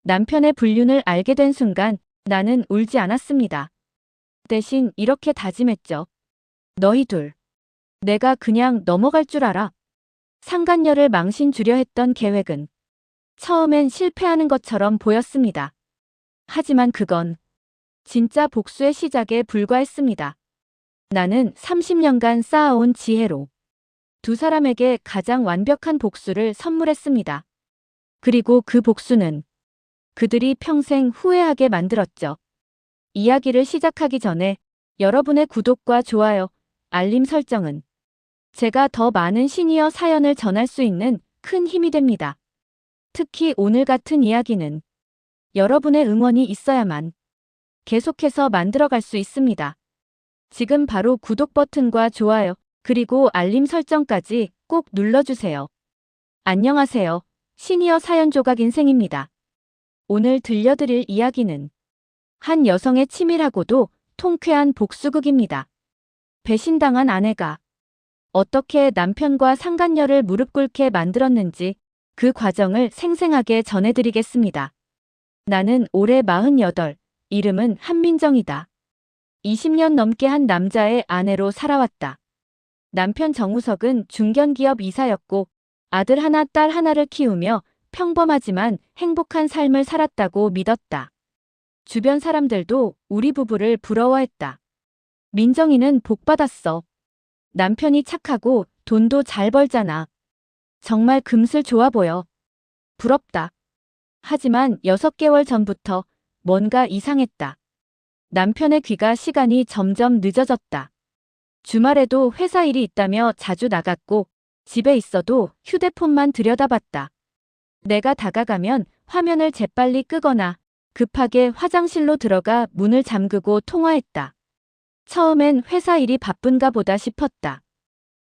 남편의 불륜을 알게 된 순간 나는 울지 않았습니다. 대신 이렇게 다짐했죠. 너희 둘. 내가 그냥 넘어갈 줄 알아. 상간녀를 망신 주려 했던 계획은 처음엔 실패하는 것처럼 보였습니다. 하지만 그건 진짜 복수의 시작에 불과했습니다. 나는 30년간 쌓아온 지혜로 두 사람에게 가장 완벽한 복수를 선물했습니다. 그리고 그 복수는 그들이 평생 후회하게 만들었죠. 이야기를 시작하기 전에 여러분의 구독과 좋아요, 알림 설정은 제가 더 많은 시니어 사연을 전할 수 있는 큰 힘이 됩니다. 특히 오늘 같은 이야기는 여러분의 응원이 있어야만 계속해서 만들어갈 수 있습니다. 지금 바로 구독 버튼과 좋아요, 그리고 알림 설정까지 꼭 눌러주세요. 안녕하세요. 시니어 사연 조각 인생입니다. 오늘 들려드릴 이야기는 한 여성의 치밀하고도 통쾌한 복수극입니다. 배신당한 아내가 어떻게 남편과 상간녀를 무릎 꿇게 만들었는지 그 과정을 생생하게 전해드리겠습니다. 나는 올해 48, 이름은 한민정이다. 20년 넘게 한 남자의 아내로 살아왔다. 남편 정우석은 중견기업 이사였고 아들 하나 딸 하나를 키우며 평범하지만 행복한 삶을 살았다고 믿었다. 주변 사람들도 우리 부부를 부러워했다. 민정이는 복 받았어. 남편이 착하고 돈도 잘 벌잖아. 정말 금슬 좋아 보여. 부럽다. 하지만 6개월 전부터 뭔가 이상했다. 남편의 귀가 시간이 점점 늦어졌다. 주말에도 회사 일이 있다며 자주 나갔고 집에 있어도 휴대폰만 들여다봤다. 내가 다가가면 화면을 재빨리 끄거나 급하게 화장실로 들어가 문을 잠그고 통화했다. 처음엔 회사 일이 바쁜가 보다 싶었다.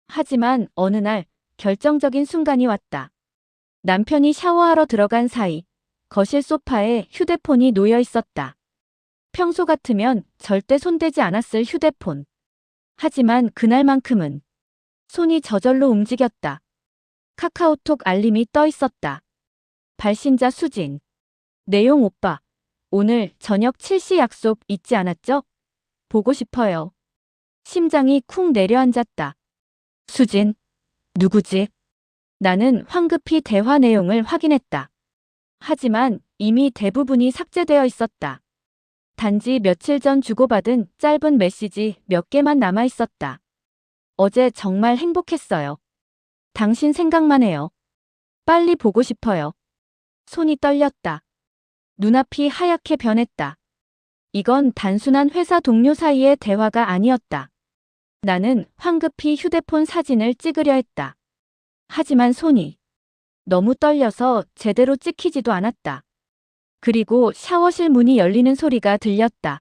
하지만 어느 날 결정적인 순간이 왔다. 남편이 샤워하러 들어간 사이 거실 소파에 휴대폰이 놓여 있었다. 평소 같으면 절대 손대지 않았을 휴대폰. 하지만 그날만큼은 손이 저절로 움직였다. 카카오톡 알림이 떠 있었다. 발신자 수진. 내용 오빠. 오늘 저녁 7시 약속 잊지 않았죠? 보고 싶어요. 심장이 쿵 내려앉았다. 수진. 누구지? 나는 황급히 대화 내용을 확인했다. 하지만 이미 대부분이 삭제되어 있었다. 단지 며칠 전 주고받은 짧은 메시지 몇 개만 남아 있었다. 어제 정말 행복했어요. 당신 생각만 해요. 빨리 보고 싶어요. 손이 떨렸다. 눈앞이 하얗게 변했다. 이건 단순한 회사 동료 사이의 대화가 아니었다. 나는 황급히 휴대폰 사진을 찍으려 했다. 하지만 손이 너무 떨려서 제대로 찍히지도 않았다. 그리고 샤워실 문이 열리는 소리가 들렸다.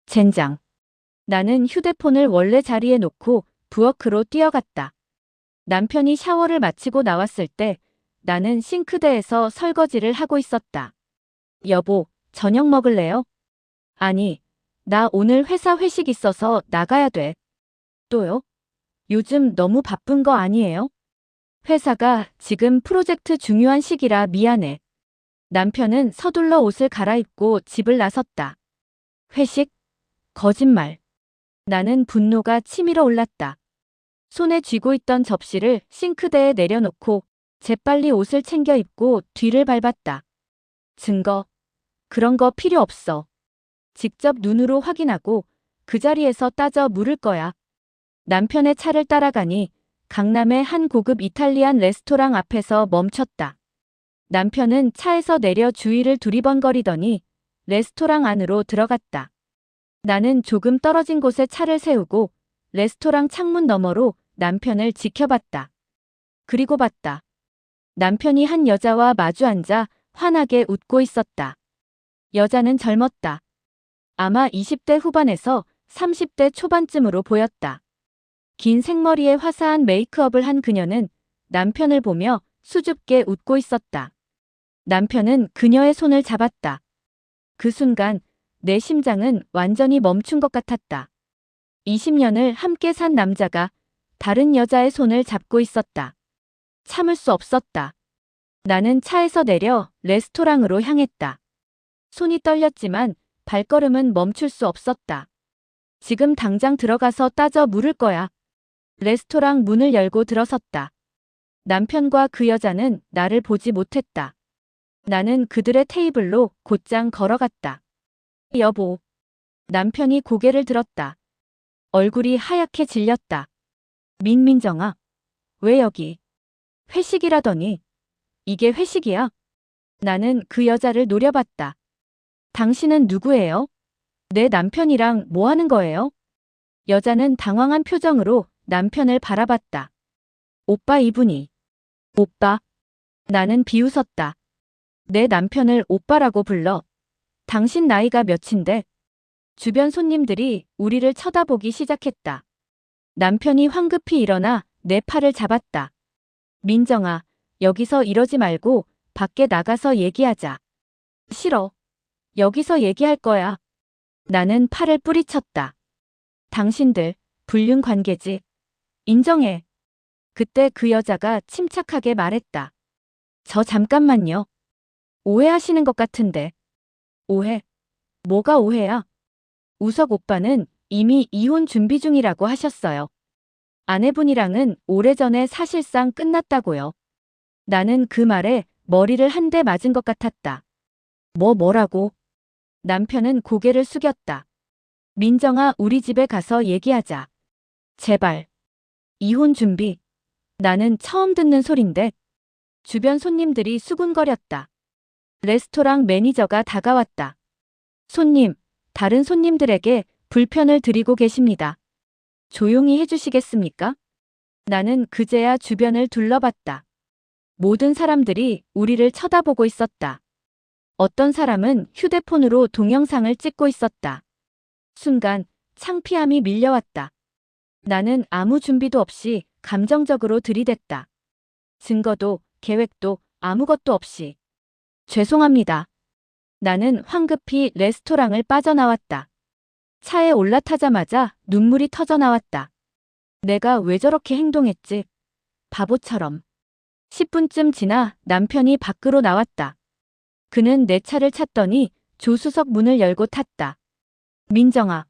젠장. 나는 휴대폰을 원래 자리에 놓고 부엌으로 뛰어갔다. 남편이 샤워를 마치고 나왔을 때 나는 싱크대에서 설거지를 하고 있었다. 여보, 저녁 먹을래요? 아니, 나 오늘 회사 회식 있어서 나가야 돼. 또요? 요즘 너무 바쁜 거 아니에요? 회사가 지금 프로젝트 중요한 시기라 미안해. 남편은 서둘러 옷을 갈아입고 집을 나섰다. 회식? 거짓말. 나는 분노가 치밀어 올랐다. 손에 쥐고 있던 접시를 싱크대에 내려놓고 재빨리 옷을 챙겨 입고 뒤를 밟았다. 증거. 그런 거 필요 없어. 직접 눈으로 확인하고 그 자리에서 따져 물을 거야. 남편의 차를 따라가니 강남의 한 고급 이탈리안 레스토랑 앞에서 멈췄다. 남편은 차에서 내려 주위를 두리번거리더니 레스토랑 안으로 들어갔다. 나는 조금 떨어진 곳에 차를 세우고 레스토랑 창문 너머로 남편을 지켜봤다. 그리고 봤다. 남편이 한 여자와 마주 앉아 환하게 웃고 있었다. 여자는 젊었다. 아마 20대 후반에서 30대 초반쯤으로 보였다. 긴 생머리에 화사한 메이크업을 한 그녀는 남편을 보며 수줍게 웃고 있었다. 남편은 그녀의 손을 잡았다. 그 순간 내 심장은 완전히 멈춘 것 같았다. 20년을 함께 산 남자가 다른 여자의 손을 잡고 있었다. 참을 수 없었다. 나는 차에서 내려 레스토랑으로 향했다. 손이 떨렸지만 발걸음은 멈출 수 없었다. 지금 당장 들어가서 따져 물을 거야. 레스토랑 문을 열고 들어섰다. 남편과 그 여자는 나를 보지 못했다. 나는 그들의 테이블로 곧장 걸어갔다. 여보. 남편이 고개를 들었다. 얼굴이 하얗게 질렸다. 민정아. 왜 여기? 회식이라더니. 이게 회식이야? 나는 그 여자를 노려봤다. 당신은 누구예요? 내 남편이랑 뭐 하는 거예요? 여자는 당황한 표정으로 남편을 바라봤다. 오빠 이분이. 오빠. 나는 비웃었다. 내 남편을 오빠라고 불러. 당신 나이가 몇인데? 주변 손님들이 우리를 쳐다보기 시작했다. 남편이 황급히 일어나 내 팔을 잡았다. 민정아, 여기서 이러지 말고 밖에 나가서 얘기하자. 싫어. 여기서 얘기할 거야. 나는 팔을 뿌리쳤다. 당신들, 불륜 관계지. 인정해. 그때 그 여자가 침착하게 말했다. 저 잠깐만요. 오해하시는 것 같은데. 오해? 뭐가 오해야? 우석 오빠는 이미 이혼 준비 중이라고 하셨어요. 아내분이랑은 오래전에 사실상 끝났다고요. 나는 그 말에 머리를 한 대 맞은 것 같았다. 뭐라고? 남편은 고개를 숙였다. 민정아, 우리 집에 가서 얘기하자. 제발. 이혼 준비. 나는 처음 듣는 소린데. 주변 손님들이 수군거렸다. 레스토랑 매니저가 다가왔다. 손님, 다른 손님들에게 불편을 드리고 계십니다. 조용히 해주시겠습니까? 나는 그제야 주변을 둘러봤다. 모든 사람들이 우리를 쳐다보고 있었다. 어떤 사람은 휴대폰으로 동영상을 찍고 있었다. 순간 창피함이 밀려왔다. 나는 아무 준비도 없이 감정적으로 들이댔다. 증거도 계획도 아무것도 없이. 죄송합니다. 나는 황급히 레스토랑을 빠져나왔다. 차에 올라타자마자 눈물이 터져나왔다. 내가 왜 저렇게 행동했지? 바보처럼. 10분쯤 지나 남편이 밖으로 나왔다. 그는 내 차를 찾더니 조수석 문을 열고 탔다. 민정아.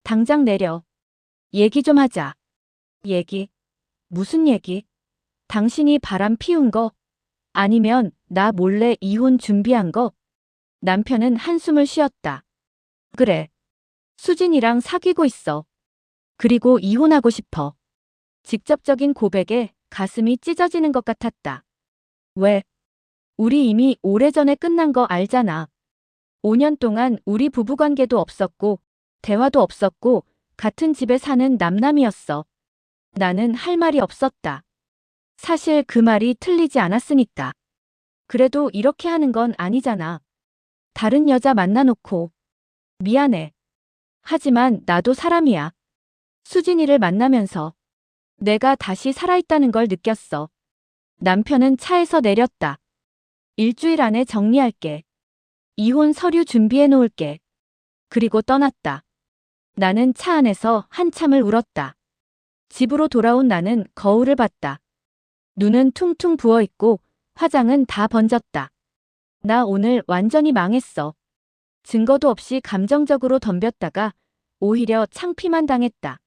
당장 내려. 얘기 좀 하자. 얘기? 무슨 얘기? 당신이 바람 피운 거? 아니면 나 몰래 이혼 준비한 거? 남편은 한숨을 쉬었다. 그래. 수진이랑 사귀고 있어. 그리고 이혼하고 싶어. 직접적인 고백에 가슴이 찢어지는 것 같았다. 왜? 우리 이미 오래전에 끝난 거 알잖아. 5년 동안 우리 부부관계도 없었고, 대화도 없었고, 같은 집에 사는 남남이었어. 나는 할 말이 없었다. 사실 그 말이 틀리지 않았으니까. 그래도 이렇게 하는 건 아니잖아. 다른 여자 만나놓고. 미안해. 하지만 나도 사람이야. 수진이를 만나면서 내가 다시 살아있다는 걸 느꼈어. 남편은 차에서 내렸다. 일주일 안에 정리할게. 이혼 서류 준비해 놓을게. 그리고 떠났다. 나는 차 안에서 한참을 울었다. 집으로 돌아온 나는 거울을 봤다. 눈은 퉁퉁 부어있고 화장은 다 번졌다. 나 오늘 완전히 망했어. 증거도 없이 감정적으로 덤볐다가 오히려 창피만 당했다.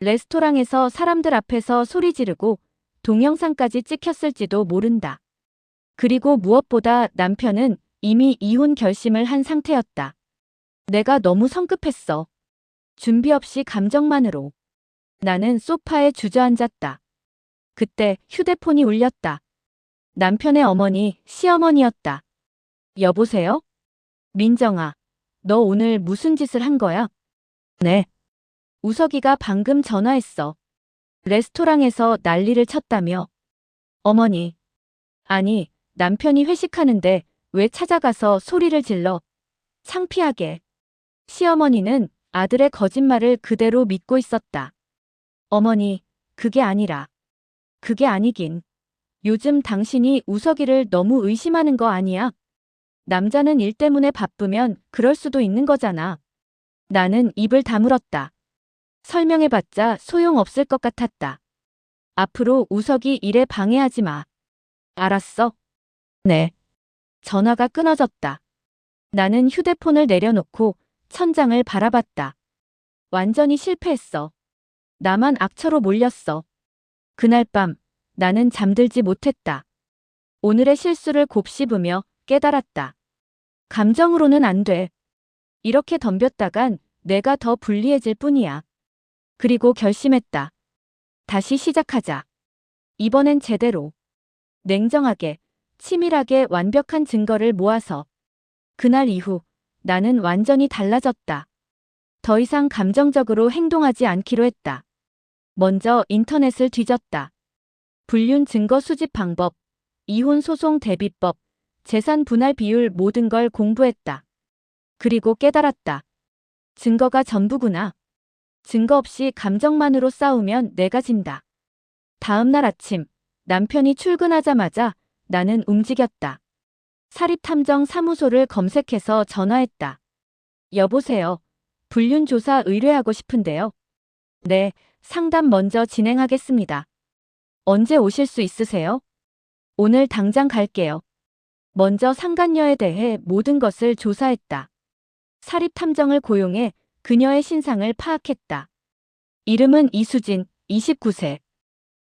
레스토랑에서 사람들 앞에서 소리 지르고 동영상까지 찍혔을지도 모른다. 그리고 무엇보다 남편은 이미 이혼 결심을 한 상태였다. 내가 너무 성급했어. 준비 없이 감정만으로. 나는 소파에 주저앉았다. 그때 휴대폰이 울렸다. 남편의 어머니, 시어머니였다. 여보세요? 민정아, 너 오늘 무슨 짓을 한 거야? 네. 우석이가 방금 전화했어. 레스토랑에서 난리를 쳤다며. 어머니. 아니, 남편이 회식하는데 왜 찾아가서 소리를 질러? 창피하게. 시어머니는 아들의 거짓말을 그대로 믿고 있었다. 어머니, 그게 아니라. 그게 아니긴. 요즘 당신이 우석이를 너무 의심하는 거 아니야? 남자는 일 때문에 바쁘면 그럴 수도 있는 거잖아. 나는 입을 다물었다. 설명해봤자 소용없을 것 같았다. 앞으로 우석이 일에 방해하지 마. 알았어? 네. 전화가 끊어졌다. 나는 휴대폰을 내려놓고 천장을 바라봤다. 완전히 실패했어. 나만 악처로 몰렸어. 그날 밤 나는 잠들지 못했다. 오늘의 실수를 곱씹으며 깨달았다. 감정으로는 안 돼. 이렇게 덤볐다간 내가 더 불리해질 뿐이야. 그리고 결심했다. 다시 시작하자. 이번엔 제대로. 냉정하게, 치밀하게 완벽한 증거를 모아서. 그날 이후 나는 완전히 달라졌다. 더 이상 감정적으로 행동하지 않기로 했다. 먼저 인터넷을 뒤졌다. 불륜 증거 수집 방법, 이혼 소송 대비법, 재산 분할 비율 모든 걸 공부했다. 그리고 깨달았다. 증거가 전부구나. 증거 없이 감정만으로 싸우면 내가 진다. 다음 날 아침, 남편이 출근하자마자 나는 움직였다. 사립탐정사무소를 검색해서 전화했다. 여보세요. 불륜 조사 의뢰하고 싶은데요. 네, 상담 먼저 진행하겠습니다. 언제 오실 수 있으세요? 오늘 당장 갈게요. 먼저 상간녀에 대해 모든 것을 조사했다. 사립탐정을 고용해 그녀의 신상을 파악했다. 이름은 이수진, 29세.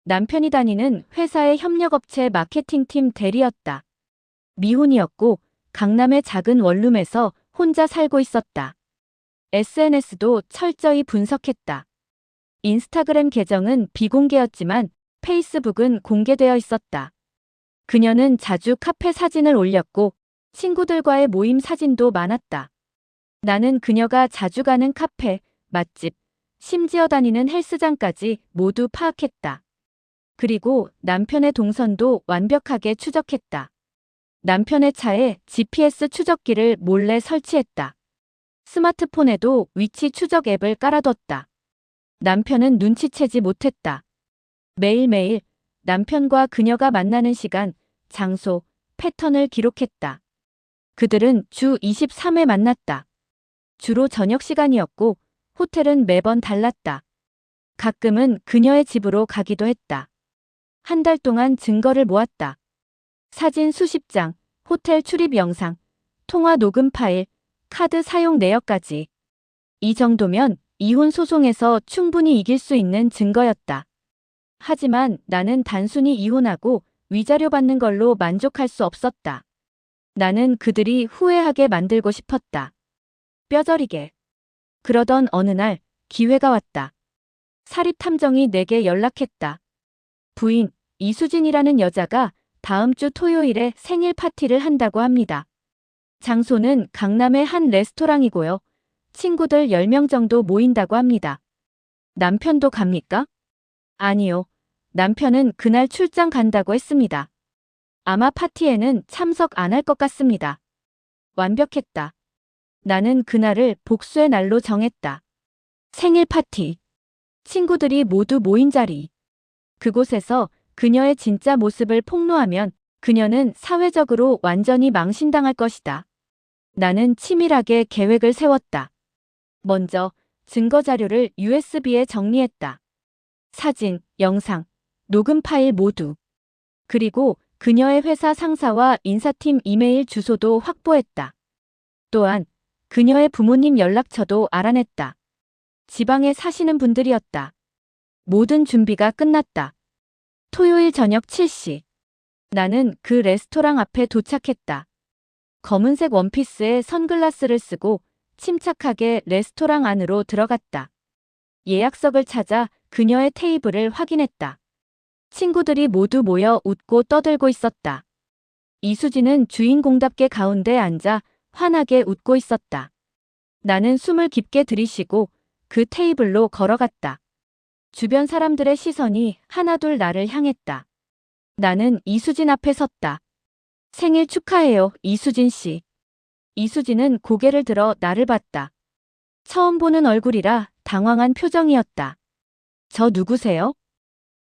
남편이 다니는 회사의 협력업체 마케팅팀 대리였다. 미혼이었고 강남의 작은 원룸에서 혼자 살고 있었다. SNS도 철저히 분석했다. 인스타그램 계정은 비공개였지만 페이스북은 공개되어 있었다. 그녀는 자주 카페 사진을 올렸고 친구들과의 모임 사진도 많았다. 나는 그녀가 자주 가는 카페, 맛집, 심지어 다니는 헬스장까지 모두 파악했다. 그리고 남편의 동선도 완벽하게 추적했다. 남편의 차에 GPS 추적기를 몰래 설치했다. 스마트폰에도 위치 추적 앱을 깔아뒀다. 남편은 눈치채지 못했다. 매일매일 남편과 그녀가 만나는 시간, 장소, 패턴을 기록했다. 그들은 주 23회 만났다. 주로 저녁 시간이었고 호텔은 매번 달랐다. 가끔은 그녀의 집으로 가기도 했다. 한 달 동안 증거를 모았다. 사진 수십 장, 호텔 출입 영상, 통화 녹음 파일, 카드 사용 내역까지. 이 정도면 이혼 소송에서 충분히 이길 수 있는 증거였다. 하지만 나는 단순히 이혼하고 위자료 받는 걸로 만족할 수 없었다. 나는 그들이 후회하게 만들고 싶었다. 뼈저리게. 그러던 어느 날 기회가 왔다. 사립탐정이 내게 연락했다. 부인, 이수진이라는 여자가 다음 주 토요일에 생일 파티를 한다고 합니다. 장소는 강남의 한 레스토랑이고요. 친구들 10명 정도 모인다고 합니다. 남편도 갑니까? 아니요. 남편은 그날 출장 간다고 했습니다. 아마 파티에는 참석 안 할 것 같습니다. 완벽했다. 나는 그날을 복수의 날로 정했다. 생일 파티. 친구들이 모두 모인 자리. 그곳에서 그녀의 진짜 모습을 폭로하면 그녀는 사회적으로 완전히 망신당할 것이다. 나는 치밀하게 계획을 세웠다. 먼저 증거 자료를 USB에 정리했다. 사진, 영상, 녹음 파일 모두. 그리고 그녀의 회사 상사와 인사팀 이메일 주소도 확보했다. 또한 그녀의 부모님 연락처도 알아냈다. 지방에 사시는 분들이었다. 모든 준비가 끝났다. 토요일 저녁 7시. 나는 그 레스토랑 앞에 도착했다. 검은색 원피스에 선글라스를 쓰고 침착하게 레스토랑 안으로 들어갔다. 예약석을 찾아 그녀의 테이블을 확인했다. 친구들이 모두 모여 웃고 떠들고 있었다. 이수진은 주인공답게 가운데 앉아 환하게 웃고 있었다. 나는 숨을 깊게 들이쉬고 그 테이블로 걸어갔다. 주변 사람들의 시선이 하나둘 나를 향했다. 나는 이수진 앞에 섰다. 생일 축하해요, 이수진 씨. 이수진은 고개를 들어 나를 봤다. 처음 보는 얼굴이라 당황한 표정이었다. 저 누구세요?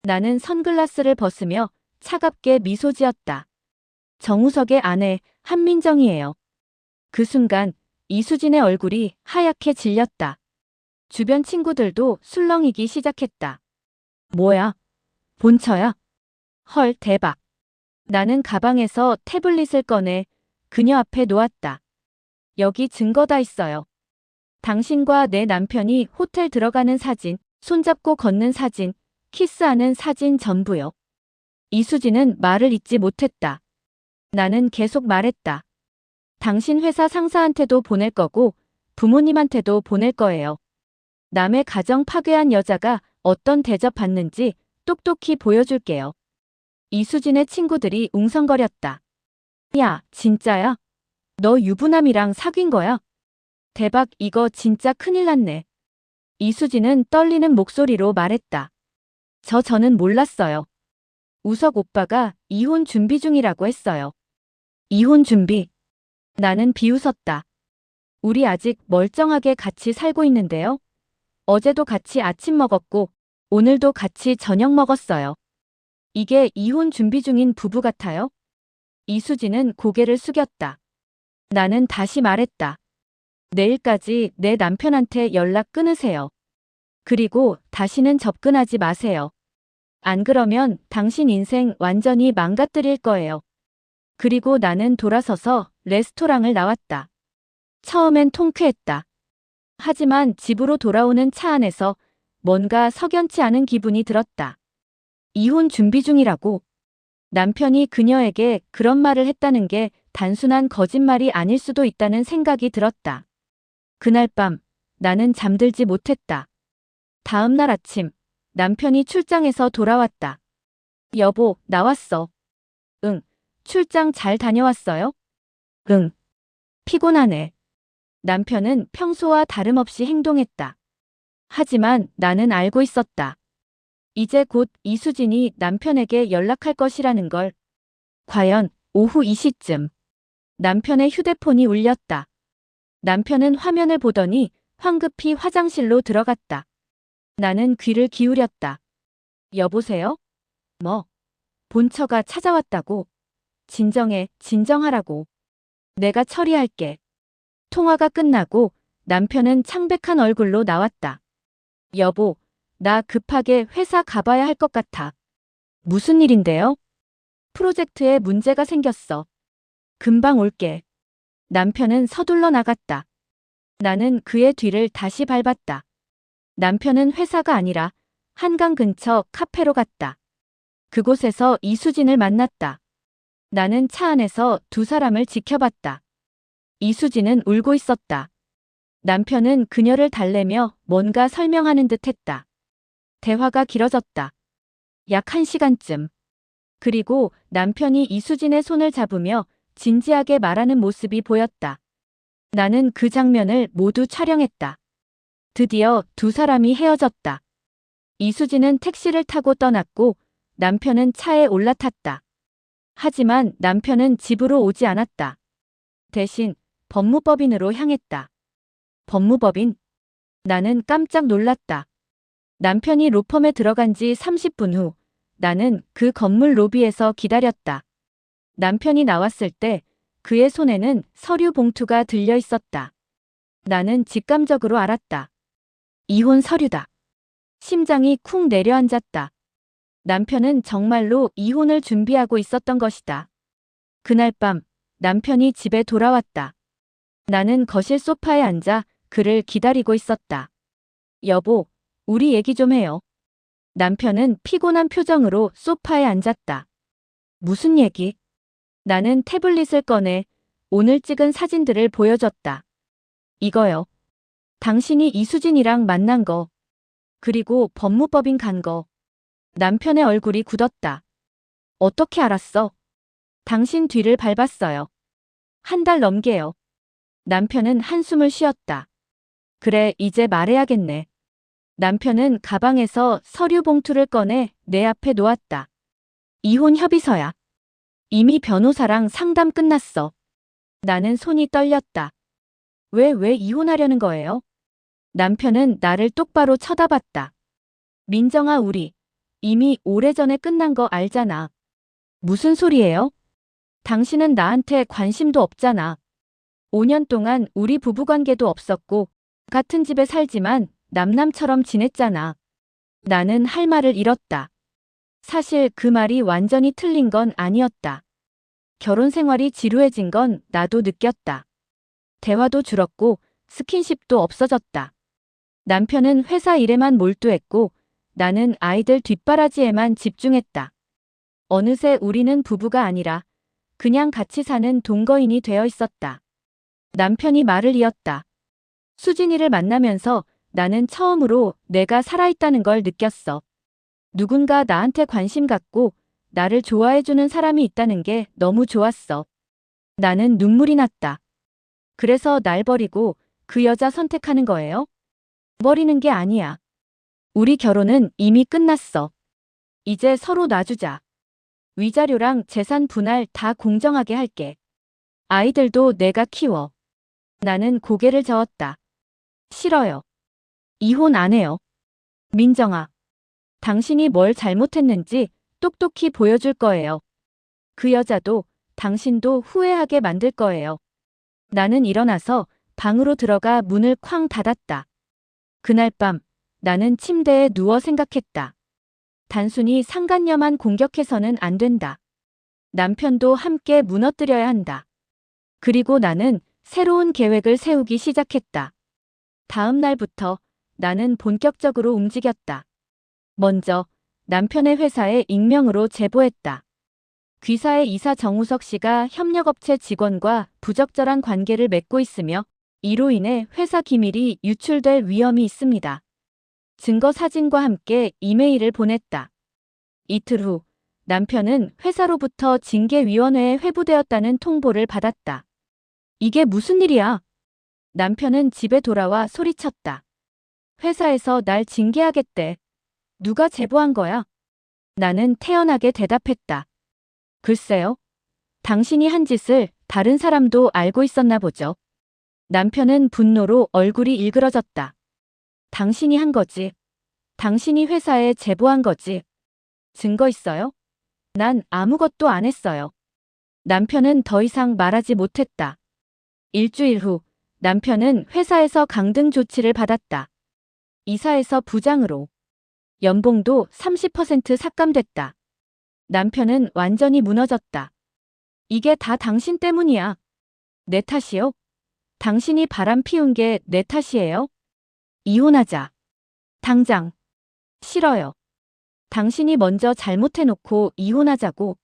나는 선글라스를 벗으며 차갑게 미소 지었다. 정우석의 아내 한민정이에요. 그 순간 이수진의 얼굴이 하얗게 질렸다. 주변 친구들도 술렁이기 시작했다. 뭐야? 본처야? 헐, 대박. 나는 가방에서 태블릿을 꺼내 그녀 앞에 놓았다. 여기 증거 다 있어요. 당신과 내 남편이 호텔 들어가는 사진, 손잡고 걷는 사진, 키스하는 사진 전부요. 이수진은 말을 잇지 못했다. 나는 계속 말했다. 당신 회사 상사한테도 보낼 거고 부모님한테도 보낼 거예요. 남의 가정 파괴한 여자가 어떤 대접받는지 똑똑히 보여줄게요. 이수진의 친구들이 웅성거렸다. 야, 진짜야? 너 유부남이랑 사귄 거야? 대박, 이거 진짜 큰일 났네. 이수진은 떨리는 목소리로 말했다. 저는 몰랐어요. 우석 오빠가 이혼 준비 중이라고 했어요. 이혼 준비? 나는 비웃었다. 우리 아직 멀쩡하게 같이 살고 있는데요. 어제도 같이 아침 먹었고 오늘도 같이 저녁 먹었어요. 이게 이혼 준비 중인 부부 같아요? 이수진은 고개를 숙였다. 나는 다시 말했다. 내일까지 내 남편한테 연락 끊으세요. 그리고 다시는 접근하지 마세요. 안 그러면 당신 인생 완전히 망가뜨릴 거예요. 그리고 나는 돌아서서 레스토랑을 나왔다. 처음엔 통쾌했다. 하지만 집으로 돌아오는 차 안에서 뭔가 석연치 않은 기분이 들었다. 이혼 준비 중이라고. 남편이 그녀에게 그런 말을 했다는 게 단순한 거짓말이 아닐 수도 있다는 생각이 들었다. 그날 밤 나는 잠들지 못했다. 다음 날 아침 남편이 출장에서 돌아왔다. 여보, 나왔어. 응. 출장 잘 다녀왔어요? 응. 피곤하네. 남편은 평소와 다름없이 행동했다. 하지만 나는 알고 있었다. 이제 곧 이수진이 남편에게 연락할 것이라는 걸. 과연 오후 2시쯤 남편의 휴대폰이 울렸다. 남편은 화면을 보더니 황급히 화장실로 들어갔다. 나는 귀를 기울였다. 여보세요? 뭐? 본처가 찾아왔다고. 진정해, 진정하라고. 내가 처리할게. 통화가 끝나고 남편은 창백한 얼굴로 나왔다. 여보, 나 급하게 회사 가봐야 할 것 같아. 무슨 일인데요? 프로젝트에 문제가 생겼어. 금방 올게. 남편은 서둘러 나갔다. 나는 그의 뒤를 다시 밟았다. 남편은 회사가 아니라 한강 근처 카페로 갔다. 그곳에서 이수진을 만났다. 나는 차 안에서 두 사람을 지켜봤다. 이수진은 울고 있었다. 남편은 그녀를 달래며 뭔가 설명하는 듯 했다. 대화가 길어졌다. 약 1시간쯤. 그리고 남편이 이수진의 손을 잡으며 진지하게 말하는 모습이 보였다. 나는 그 장면을 모두 촬영했다. 드디어 두 사람이 헤어졌다. 이수진은 택시를 타고 떠났고 남편은 차에 올라탔다. 하지만 남편은 집으로 오지 않았다. 대신 법무법인으로 향했다. 법무법인? 나는 깜짝 놀랐다. 남편이 로펌에 들어간 지 30분 후 나는 그 건물 로비에서 기다렸다. 남편이 나왔을 때 그의 손에는 서류 봉투가 들려 있었다. 나는 직감적으로 알았다. 이혼 서류다. 심장이 쿵 내려앉았다. 남편은 정말로 이혼을 준비하고 있었던 것이다. 그날 밤 남편이 집에 돌아왔다. 나는 거실 소파에 앉아 그를 기다리고 있었다. 여보, 우리 얘기 좀 해요. 남편은 피곤한 표정으로 소파에 앉았다. 무슨 얘기? 나는 태블릿을 꺼내 오늘 찍은 사진들을 보여줬다. 이거요. 당신이 이수진이랑 만난 거. 그리고 법무법인 간 거. 남편의 얼굴이 굳었다. 어떻게 알았어? 당신 뒤를 밟았어요. 한 달 넘게요. 남편은 한숨을 쉬었다. 그래, 이제 말해야겠네. 남편은 가방에서 서류 봉투를 꺼내 내 앞에 놓았다. 이혼 협의서야. 이미 변호사랑 상담 끝났어. 나는 손이 떨렸다. 왜 이혼하려는 거예요? 남편은 나를 똑바로 쳐다봤다. 민정아, 우리 이미 오래전에 끝난 거 알잖아. 무슨 소리예요? 당신은 나한테 관심도 없잖아. 5년 동안 우리 부부관계도 없었고 같은 집에 살지만 남남처럼 지냈잖아. 나는 할 말을 잃었다. 사실 그 말이 완전히 틀린 건 아니었다. 결혼 생활이 지루해진 건 나도 느꼈다. 대화도 줄었고 스킨십도 없어졌다. 남편은 회사 일에만 몰두했고 나는 아이들 뒷바라지에만 집중했다. 어느새 우리는 부부가 아니라 그냥 같이 사는 동거인이 되어 있었다. 남편이 말을 이었다. 수진이를 만나면서 나는 처음으로 내가 살아있다는 걸 느꼈어. 누군가 나한테 관심 갖고 나를 좋아해주는 사람이 있다는 게 너무 좋았어. 나는 눈물이 났다. 그래서 날 버리고 그 여자 선택하는 거예요? 버리는 게 아니야. 우리 결혼은 이미 끝났어. 이제 서로 놔주자. 위자료랑 재산 분할 다 공정하게 할게. 아이들도 내가 키워. 나는 고개를 저었다. 싫어요. 이혼 안 해요. 민정아. 당신이 뭘 잘못했는지 똑똑히 보여줄 거예요. 그 여자도 당신도 후회하게 만들 거예요. 나는 일어나서 방으로 들어가 문을 쾅 닫았다. 그날 밤 나는 침대에 누워 생각했다. 단순히 상간녀만 공격해서는 안 된다. 남편도 함께 무너뜨려야 한다. 그리고 나는 새로운 계획을 세우기 시작했다. 다음 날부터 나는 본격적으로 움직였다. 먼저 남편의 회사에 익명으로 제보했다. 귀사의 이사 정우석 씨가 협력업체 직원과 부적절한 관계를 맺고 있으며 이로 인해 회사 기밀이 유출될 위험이 있습니다. 증거 사진과 함께 이메일을 보냈다. 이틀 후 남편은 회사로부터 징계위원회에 회부되었다는 통보를 받았다. 이게 무슨 일이야? 남편은 집에 돌아와 소리쳤다. 회사에서 날 징계하겠대. 누가 제보한 거야? 나는 태연하게 대답했다. 글쎄요. 당신이 한 짓을 다른 사람도 알고 있었나 보죠. 남편은 분노로 얼굴이 일그러졌다. 당신이 한 거지. 당신이 회사에 제보한 거지. 증거 있어요? 난 아무것도 안 했어요. 남편은 더 이상 말하지 못했다. 일주일 후 남편은 회사에서 강등 조치를 받았다. 이사에서 부장으로. 연봉도 30% 삭감됐다. 남편은 완전히 무너졌다. 이게 다 당신 때문이야. 내 탓이요? 당신이 바람 피운 게 내 탓이에요? 이혼하자. 당장. 싫어요. 당신이 먼저 잘못해놓고 이혼하자고.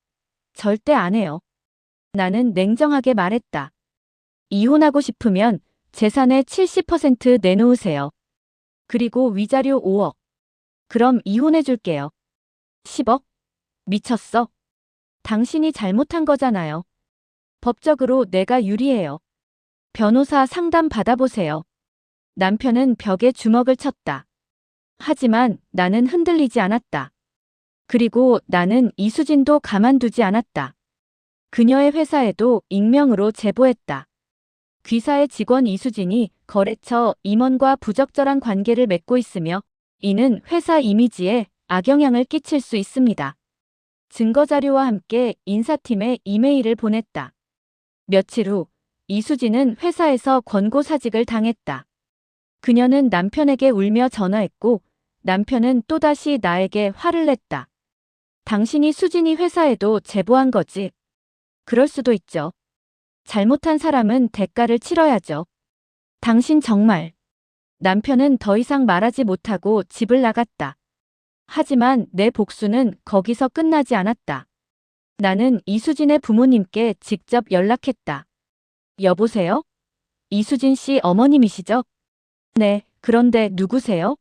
절대 안 해요. 나는 냉정하게 말했다. 이혼하고 싶으면 재산의 70% 내놓으세요. 그리고 위자료 5억. 그럼 이혼해줄게요. 10억? 미쳤어? 당신이 잘못한 거잖아요. 법적으로 내가 유리해요. 변호사 상담 받아보세요. 남편은 벽에 주먹을 쳤다. 하지만 나는 흔들리지 않았다. 그리고 나는 이수진도 가만두지 않았다. 그녀의 회사에도 익명으로 제보했다. 귀사의 직원 이수진이 거래처 임원과 부적절한 관계를 맺고 있으며 이는 회사 이미지에 악영향을 끼칠 수 있습니다. 증거자료와 함께 인사팀에 이메일을 보냈다. 며칠 후 이수진은 회사에서 권고사직을 당했다. 그녀는 남편에게 울며 전화했고 남편은 또다시 나에게 화를 냈다. 당신이 수진이 회사에도 제보한 거지. 그럴 수도 있죠. 잘못한 사람은 대가를 치러야죠. 당신 정말. 남편은 더 이상 말하지 못하고 집을 나갔다. 하지만 내 복수는 거기서 끝나지 않았다. 나는 이수진의 부모님께 직접 연락했다. 여보세요? 이수진 씨 어머님이시죠? 네, 그런데 누구세요?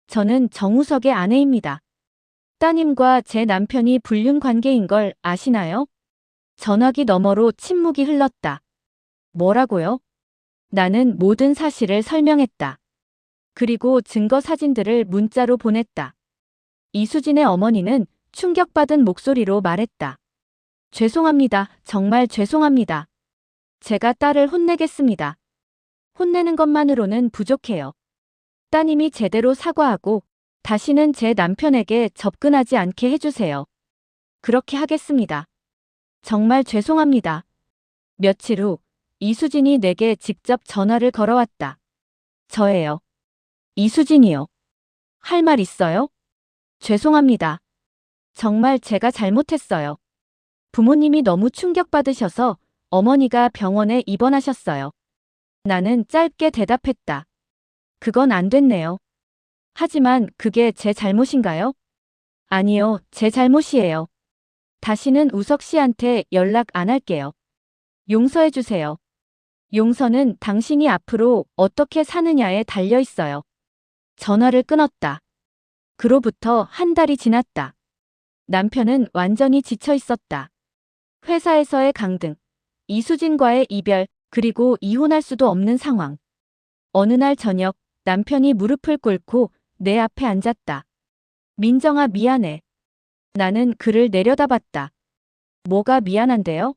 저는 정우석의 아내입니다. 따님과 제 남편이 불륜 관계인 걸 아시나요? 전화기 너머로 침묵이 흘렀다. 뭐라고요? 나는 모든 사실을 설명했다. 그리고 증거 사진들을 문자로 보냈다. 이수진의 어머니는 충격받은 목소리로 말했다. 죄송합니다. 정말 죄송합니다. 제가 딸을 혼내겠습니다. 혼내는 것만으로는 부족해요. 따님이 제대로 사과하고 다시는 제 남편에게 접근하지 않게 해주세요. 그렇게 하겠습니다. 정말 죄송합니다. 며칠 후 이수진이 내게 직접 전화를 걸어왔다. 저예요. 이수진이요. 할 말 있어요? 죄송합니다. 정말 제가 잘못했어요. 부모님이 너무 충격받으셔서 어머니가 병원에 입원하셨어요. 나는 짧게 대답했다. 그건 안 됐네요. 하지만 그게 제 잘못인가요? 아니요, 제 잘못이에요. 다시는 우석 씨한테 연락 안 할게요. 용서해 주세요. 용서는 당신이 앞으로 어떻게 사느냐에 달려 있어요. 전화를 끊었다. 그로부터 한 달이 지났다. 남편은 완전히 지쳐 있었다. 회사에서의 강등, 이수진과의 이별, 그리고 이혼할 수도 없는 상황. 어느 날 저녁, 남편이 무릎을 꿇고 내 앞에 앉았다. 민정아, 미안해. 나는 그를 내려다봤다. 뭐가 미안한데요?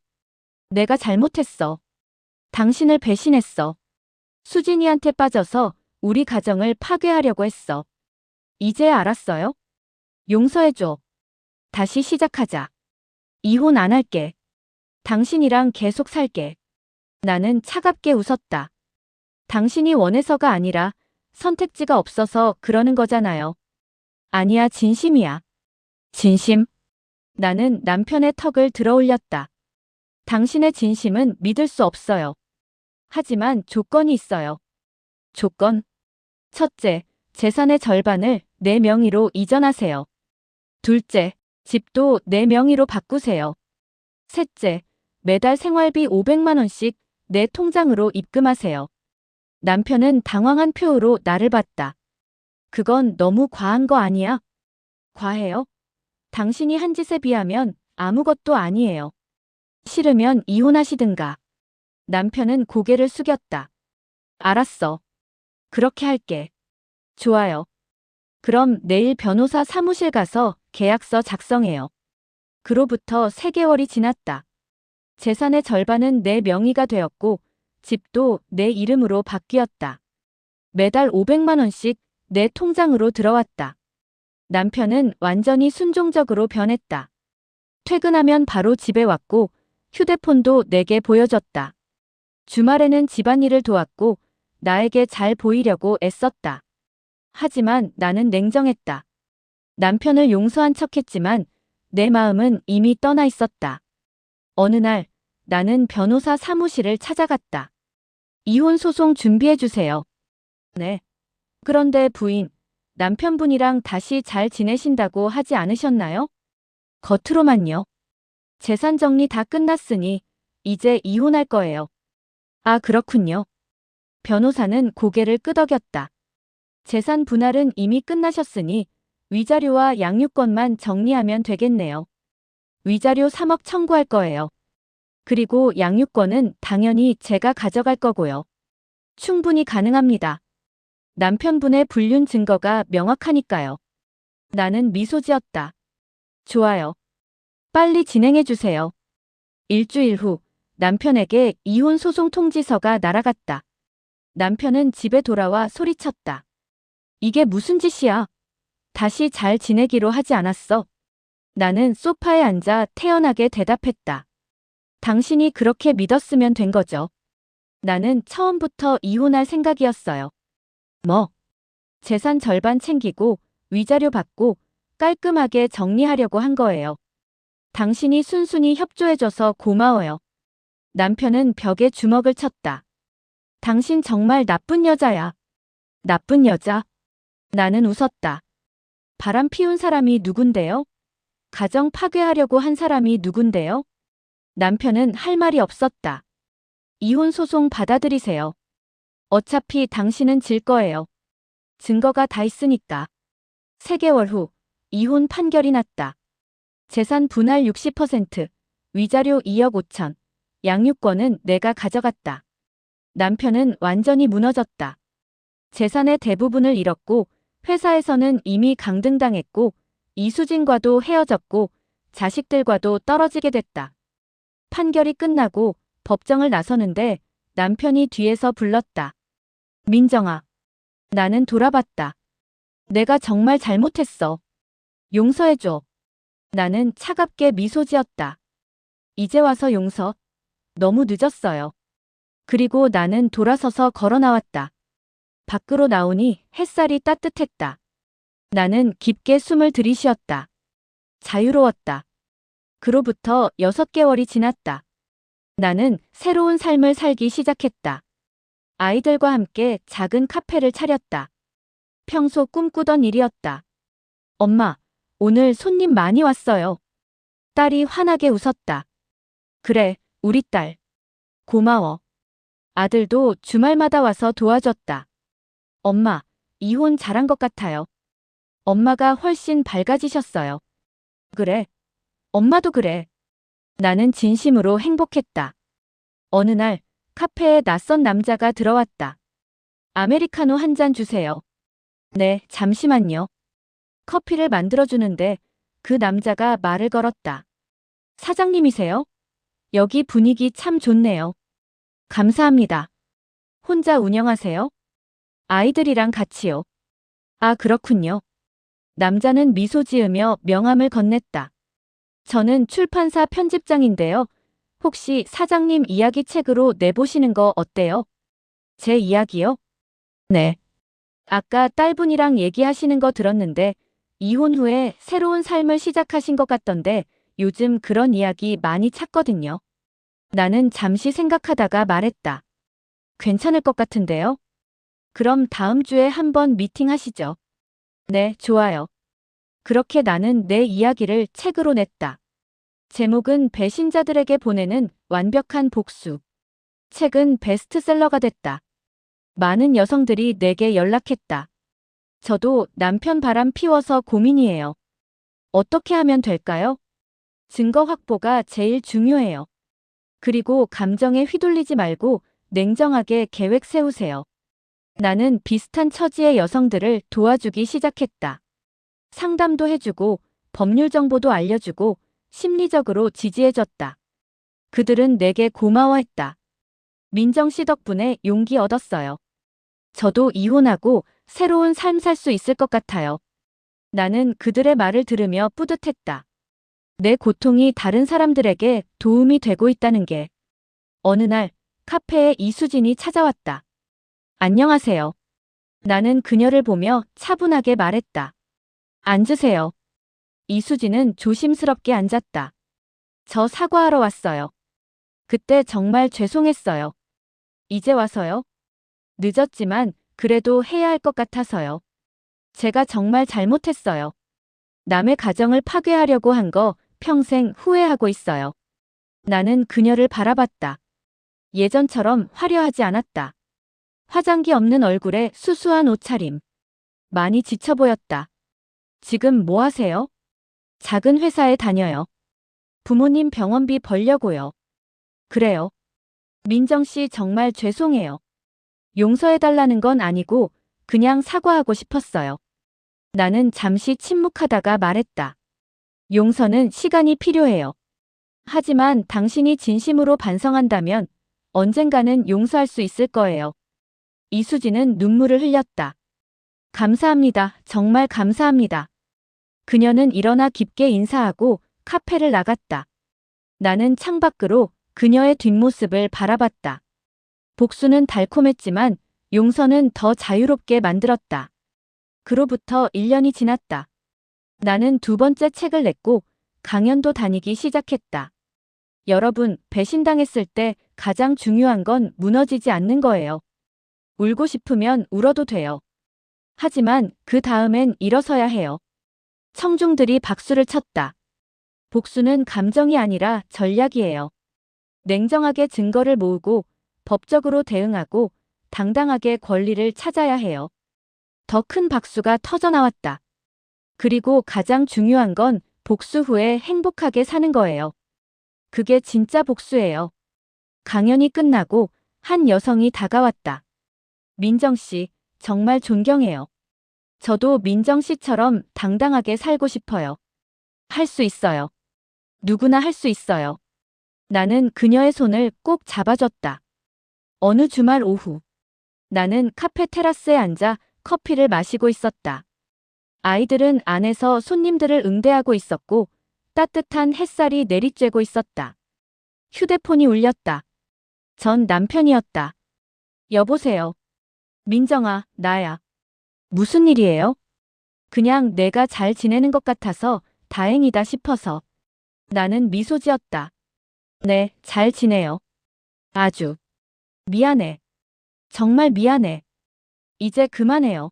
내가 잘못했어. 당신을 배신했어. 수진이한테 빠져서 우리 가정을 파괴하려고 했어. 이제 알았어요? 용서해줘. 다시 시작하자. 이혼 안 할게. 당신이랑 계속 살게. 나는 차갑게 웃었다. 당신이 원해서가 아니라 선택지가 없어서 그러는 거잖아요. 아니야, 진심이야. 진심? 나는 남편의 턱을 들어올렸다. 당신의 진심은 믿을 수 없어요. 하지만 조건이 있어요. 조건? 첫째, 재산의 절반을 내 명의로 이전하세요. 둘째, 집도 내 명의로 바꾸세요. 셋째, 매달 생활비 500만 원씩 내 통장으로 입금하세요. 남편은 당황한 표정으로 나를 봤다. 그건 너무 과한 거 아니야? 과해요? 당신이 한 짓에 비하면 아무것도 아니에요. 싫으면 이혼하시든가. 남편은 고개를 숙였다. 알았어. 그렇게 할게. 좋아요. 그럼 내일 변호사 사무실 가서 계약서 작성해요. 그로부터 3개월이 지났다. 재산의 절반은 내 명의가 되었고 집도 내 이름으로 바뀌었다. 매달 500만 원씩 내 통장으로 들어왔다. 남편은 완전히 순종적으로 변했다. 퇴근하면 바로 집에 왔고 휴대폰도 내게 보여줬다. 주말에는 집안일을 도왔고 나에게 잘 보이려고 애썼다. 하지만 나는 냉정했다. 남편을 용서한 척했지만 내 마음은 이미 떠나 있었다. 어느 날 나는 변호사 사무실을 찾아갔다. 이혼 소송 준비해 주세요. 네. 그런데 부인, 남편분이랑 다시 잘 지내신다고 하지 않으셨나요? 겉으로만요. 재산 정리 다 끝났으니 이제 이혼할 거예요. 아, 그렇군요. 변호사는 고개를 끄덕였다. 재산 분할은 이미 끝나셨으니 위자료와 양육권만 정리하면 되겠네요. 위자료 3억 청구할 거예요. 그리고 양육권은 당연히 제가 가져갈 거고요. 충분히 가능합니다. 남편분의 불륜 증거가 명확하니까요. 나는 미소 지었다. 좋아요. 빨리 진행해 주세요. 일주일 후 남편에게 이혼 소송 통지서가 날아갔다. 남편은 집에 돌아와 소리쳤다. 이게 무슨 짓이야? 다시 잘 지내기로 하지 않았어? 나는 소파에 앉아 태연하게 대답했다. 당신이 그렇게 믿었으면 된 거죠. 나는 처음부터 이혼할 생각이었어요. 뭐? 재산 절반 챙기고 위자료 받고 깔끔하게 정리하려고 한 거예요. 당신이 순순히 협조해줘서 고마워요. 남편은 벽에 주먹을 쳤다. 당신 정말 나쁜 여자야. 나쁜 여자? 나는 웃었다. 바람 피운 사람이 누군데요? 가정 파괴하려고 한 사람이 누군데요? 남편은 할 말이 없었다. 이혼 소송 받아들이세요. 어차피 당신은 질 거예요. 증거가 다 있으니까. 3개월 후 이혼 판결이 났다. 재산 분할 60%, 위자료 2억 5천, 양육권은 내가 가져갔다. 남편은 완전히 무너졌다. 재산의 대부분을 잃었고 회사에서는 이미 강등당했고 이수진과도 헤어졌고 자식들과도 떨어지게 됐다. 판결이 끝나고 법정을 나서는데 남편이 뒤에서 불렀다. 민정아. 나는 돌아봤다. 내가 정말 잘못했어. 용서해줘. 나는 차갑게 미소 지었다. 이제 와서 용서. 너무 늦었어요. 그리고 나는 돌아서서 걸어 나왔다. 밖으로 나오니 햇살이 따뜻했다. 나는 깊게 숨을 들이쉬었다. 자유로웠다. 그로부터 6개월이 지났다. 나는 새로운 삶을 살기 시작했다. 아이들과 함께 작은 카페를 차렸다. 평소 꿈꾸던 일이었다. 엄마, 오늘 손님 많이 왔어요. 딸이 환하게 웃었다. 그래, 우리 딸. 고마워. 아들도 주말마다 와서 도와줬다. 엄마, 이혼 잘한 것 같아요. 엄마가 훨씬 밝아지셨어요. 그래. 엄마도 그래. 나는 진심으로 행복했다. 어느 날 카페에 낯선 남자가 들어왔다. 아메리카노 한 잔 주세요. 네, 잠시만요. 커피를 만들어주는데 그 남자가 말을 걸었다. 사장님이세요? 여기 분위기 참 좋네요. 감사합니다. 혼자 운영하세요? 아이들이랑 같이요. 아, 그렇군요. 남자는 미소 지으며 명함을 건넸다. 저는 출판사 편집장인데요. 혹시 사장님 이야기 책으로 내보시는 거 어때요? 제 이야기요? 네. 아까 딸분이랑 얘기하시는 거 들었는데 이혼 후에 새로운 삶을 시작하신 것 같던데 요즘 그런 이야기 많이 찾거든요. 나는 잠시 생각하다가 말했다. 괜찮을 것 같은데요? 그럼 다음 주에 한번 미팅하시죠. 네, 좋아요. 그렇게 나는 내 이야기를 책으로 냈다. 제목은 배신자들에게 보내는 완벽한 복수. 책은 베스트셀러가 됐다. 많은 여성들이 내게 연락했다. 저도 남편 바람 피워서 고민이에요. 어떻게 하면 될까요? 증거 확보가 제일 중요해요. 그리고 감정에 휘둘리지 말고 냉정하게 계획 세우세요. 나는 비슷한 처지의 여성들을 도와주기 시작했다. 상담도 해주고 법률 정보도 알려주고 심리적으로 지지해줬다. 그들은 내게 고마워했다. 민정 씨 덕분에 용기 얻었어요. 저도 이혼하고 새로운 삶 살 수 있을 것 같아요. 나는 그들의 말을 들으며 뿌듯했다. 내 고통이 다른 사람들에게 도움이 되고 있다는 게. 어느 날 카페에 이수진이 찾아왔다. 안녕하세요. 나는 그녀를 보며 차분하게 말했다. 앉으세요. 이수진은 조심스럽게 앉았다. 저 사과하러 왔어요. 그때 정말 죄송했어요. 이제 와서요? 늦었지만 그래도 해야 할 것 같아서요. 제가 정말 잘못했어요. 남의 가정을 파괴하려고 한 거 평생 후회하고 있어요. 나는 그녀를 바라봤다. 예전처럼 화려하지 않았다. 화장기 없는 얼굴에 수수한 옷차림. 많이 지쳐 보였다. 지금 뭐 하세요? 작은 회사에 다녀요. 부모님 병원비 벌려고요. 그래요. 민정 씨 정말 죄송해요. 용서해달라는 건 아니고 그냥 사과하고 싶었어요. 나는 잠시 침묵하다가 말했다. 용서는 시간이 필요해요. 하지만 당신이 진심으로 반성한다면 언젠가는 용서할 수 있을 거예요. 이수진은 눈물을 흘렸다. 감사합니다. 정말 감사합니다. 그녀는 일어나 깊게 인사하고 카페를 나갔다. 나는 창밖으로 그녀의 뒷모습을 바라봤다. 복수는 달콤했지만 용서는 더 자유롭게 만들었다. 그로부터 1년이 지났다. 나는 두 번째 책을 냈고 강연도 다니기 시작했다. 여러분, 배신당했을 때 가장 중요한 건 무너지지 않는 거예요. 울고 싶으면 울어도 돼요. 하지만 그 다음엔 일어서야 해요. 청중들이 박수를 쳤다. 복수는 감정이 아니라 전략이에요. 냉정하게 증거를 모으고 법적으로 대응하고 당당하게 권리를 찾아야 해요. 더 큰 박수가 터져나왔다. 그리고 가장 중요한 건 복수 후에 행복하게 사는 거예요. 그게 진짜 복수예요. 강연이 끝나고 한 여성이 다가왔다. 민정 씨, 정말 존경해요. 저도 민정 씨처럼 당당하게 살고 싶어요. 할 수 있어요. 누구나 할 수 있어요. 나는 그녀의 손을 꼭 잡아줬다. 어느 주말 오후, 나는 카페 테라스에 앉아 커피를 마시고 있었다. 아이들은 안에서 손님들을 응대하고 있었고 따뜻한 햇살이 내리쬐고 있었다. 휴대폰이 울렸다. 전 남편이었다. 여보세요. 민정아, 나야. 무슨 일이에요? 그냥 내가 잘 지내는 것 같아서 다행이다 싶어서. 나는 미소 지었다. 네, 잘 지내요. 아주. 미안해. 정말 미안해. 이제 그만해요.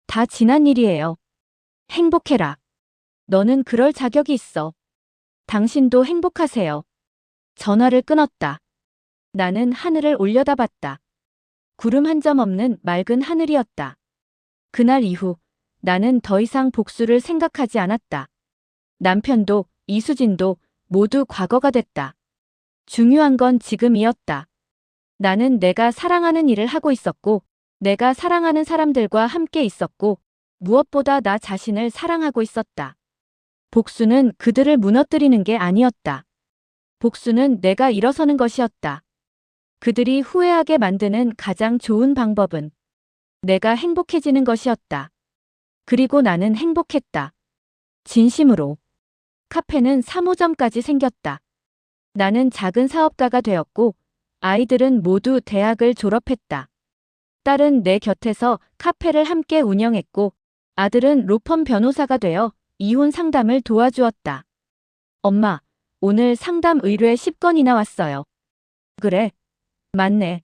다 지난 일이에요. 행복해라. 너는 그럴 자격이 있어. 당신도 행복하세요. 전화를 끊었다. 나는 하늘을 올려다봤다. 구름 한 점 없는 맑은 하늘이었다. 그날 이후 나는 더 이상 복수를 생각하지 않았다. 남편도 이수진도 모두 과거가 됐다. 중요한 건 지금이었다. 나는 내가 사랑하는 일을 하고 있었고, 내가 사랑하는 사람들과 함께 있었고, 무엇보다 나 자신을 사랑하고 있었다. 복수는 그들을 무너뜨리는 게 아니었다. 복수는 내가 일어서는 것이었다. 그들이 후회하게 만드는 가장 좋은 방법은 내가 행복해지는 것이었다. 그리고 나는 행복했다. 진심으로. 카페는 3호점까지 생겼다. 나는 작은 사업가가 되었고 아이들은 모두 대학을 졸업했다. 딸은 내 곁에서 카페를 함께 운영했고 아들은 로펌 변호사가 되어 이혼 상담을 도와주었다. 엄마, 오늘 상담 의뢰 10건이나 왔어요. 그래. 맞네.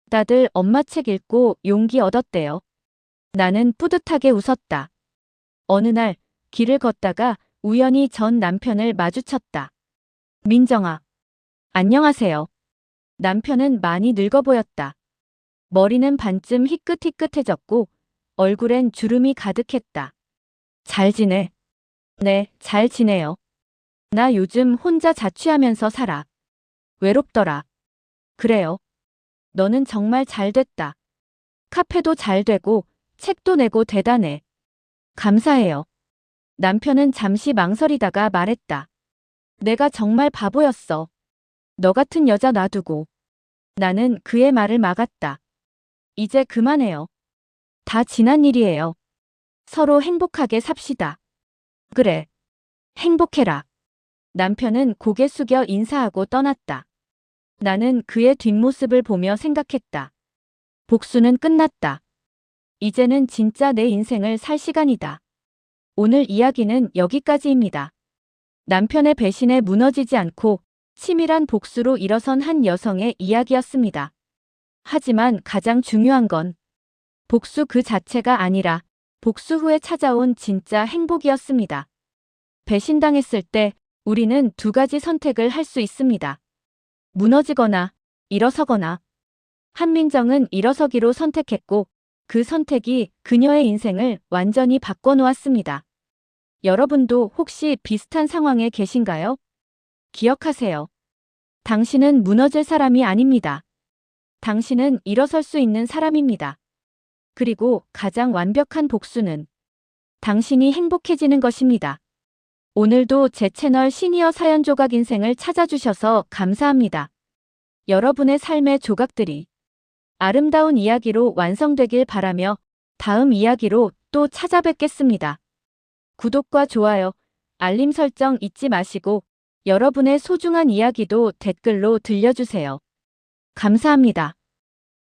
다들 엄마 책 읽고 용기 얻었대요. 나는 뿌듯하게 웃었다. 어느 날 길을 걷다가 우연히 전 남편을 마주쳤다. 민정아. 안녕하세요. 남편은 많이 늙어 보였다. 머리는 반쯤 희끗희끗해졌고 얼굴엔 주름이 가득했다. 잘 지내? 네, 잘 지내요. 나 요즘 혼자 자취하면서 살아. 외롭더라. 그래요. 너는 정말 잘 됐다. 카페도 잘 되고 책도 내고 대단해. 감사해요. 남편은 잠시 망설이다가 말했다. 내가 정말 바보였어. 너 같은 여자 놔두고. 나는 그의 말을 막았다. 이제 그만해요. 다 지난 일이에요. 서로 행복하게 삽시다. 그래. 행복해라. 남편은 고개 숙여 인사하고 떠났다. 나는 그의 뒷모습을 보며 생각했다. 복수는 끝났다. 이제는 진짜 내 인생을 살 시간이다. 오늘 이야기는 여기까지입니다. 남편의 배신에 무너지지 않고 치밀한 복수로 일어선 한 여성의 이야기였습니다. 하지만 가장 중요한 건 복수 그 자체가 아니라 복수 후에 찾아온 진짜 행복이었습니다. 배신당했을 때 우리는 두 가지 선택을 할 수 있습니다. 무너지거나 일어서거나. 한민정은 일어서기로 선택했고 그 선택이 그녀의 인생을 완전히 바꿔놓았습니다. 여러분도 혹시 비슷한 상황에 계신가요? 기억하세요. 당신은 무너질 사람이 아닙니다. 당신은 일어설 수 있는 사람입니다. 그리고 가장 완벽한 복수는 당신이 행복해지는 것입니다. 오늘도 제 채널 시니어 사연 조각 인생을 찾아주셔서 감사합니다. 여러분의 삶의 조각들이 아름다운 이야기로 완성되길 바라며 다음 이야기로 또 찾아뵙겠습니다. 구독과 좋아요, 알림 설정 잊지 마시고 여러분의 소중한 이야기도 댓글로 들려주세요. 감사합니다.